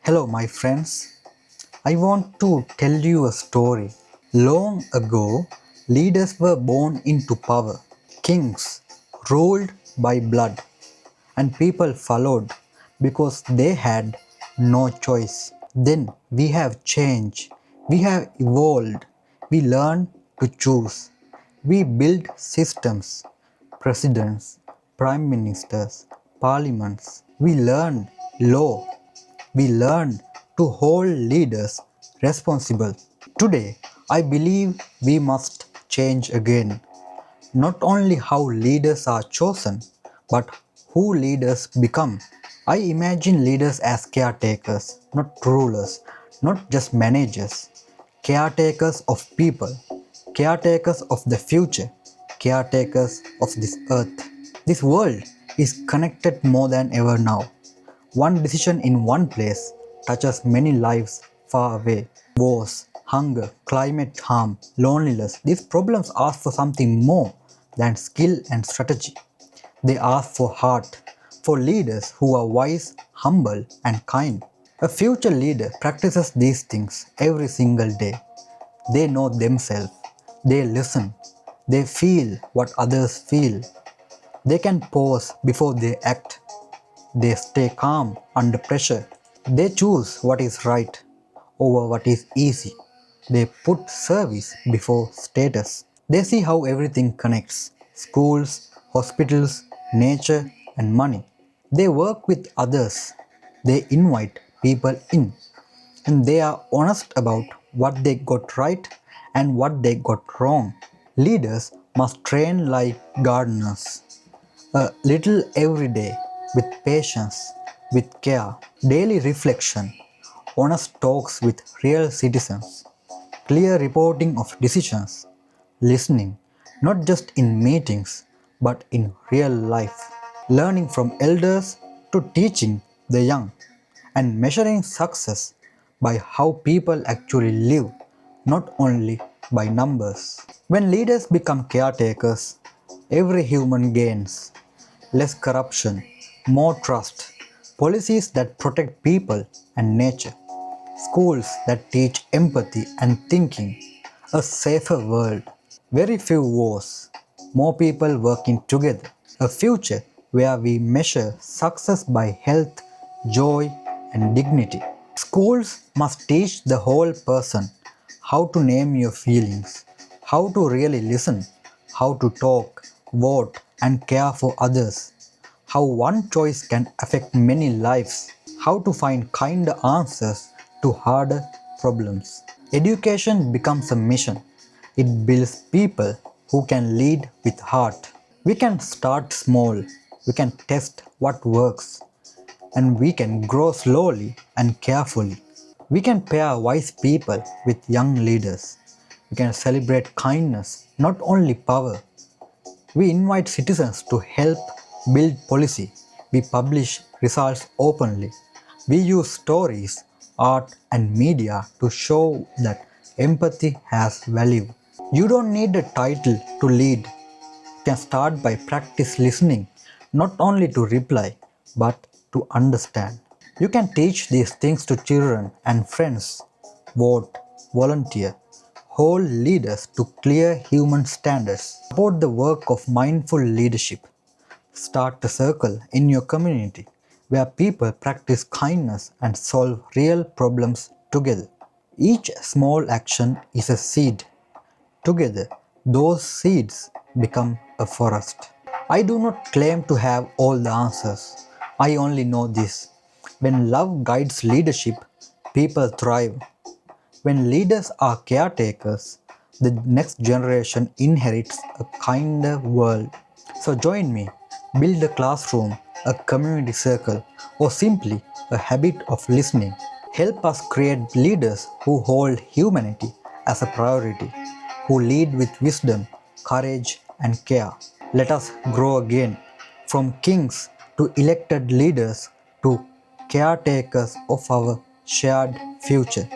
Hello, my friends. I want to tell you a story. Long ago, leaders were born into power. Kings ruled by blood, and people followed because they had no choice. Then we have changed, we have evolved, we learned to choose. We build systems, presidents, prime ministers, parliaments. We learn law. We learn to hold leaders responsible. Today, I believe we must change again. Not only how leaders are chosen, but who leaders become. I imagine leaders as caretakers, not rulers, not just managers. Caretakers of people, caretakers of the future, caretakers of this earth. This world is connected more than ever now. One decision in one place touches many lives far away. Wars, hunger, climate harm, loneliness. These problems ask for something more than skill and strategy. They ask for heart, for leaders who are wise, humble, and kind. A future leader practices these things every single day. They know themselves, they listen, they feel what others feel. They can pause before they act. They stay calm under pressure. They choose what is right over what is easy. They put service before status. They see how everything connects schools, hospitals, nature, and money. They work with others. They invite people in. And they are honest about what they got right and what they got wrong. Leaders must train like gardeners. A little every day, with patience, with care, daily reflection, honest talks with real citizens, clear reporting of decisions, listening, not just in meetings, but in real life, learning from elders to teaching the young, and measuring success by how people actually live, not only by numbers. When leaders become caretakers, every human gains less corruption, more trust, policies that protect people and nature, schools that teach empathy and thinking, a safer world, very few wars, more people working together, a future where we measure success by health, joy, and dignity. Schools must teach the whole person how to name your feelings, how to really listen, how to talk, vote, and care for others, how one choice can affect many lives, how to find kinder answers to harder problems. Education becomes a mission. It builds people who can lead with heart. We can start small, we can test what works, and we can grow slowly and carefully. We can pair wise people with young leaders. We can celebrate kindness, not only power. We invite citizens to help build policy. We publish results openly. We use stories, art, and media to show that empathy has value. You don't need a title to lead. You can start by practice listening, not only to reply, but to understand. You can teach these things to children and friends. Vote, volunteer, hold leaders to clear human standards. Support the work of mindful leadership. Start a circle in your community where people practice kindness and solve real problems together. Each small action is a seed. Together, those seeds become a forest. I do not claim to have all the answers. I only know this. When love guides leadership, people thrive. When leaders are caretakers, the next generation inherits a kinder world. So join me, build a classroom, a community circle, or simply a habit of listening. Help us create leaders who hold humanity as a priority, who lead with wisdom, courage, and care. Let us grow again, from kings to elected leaders to caretakers of our shared future.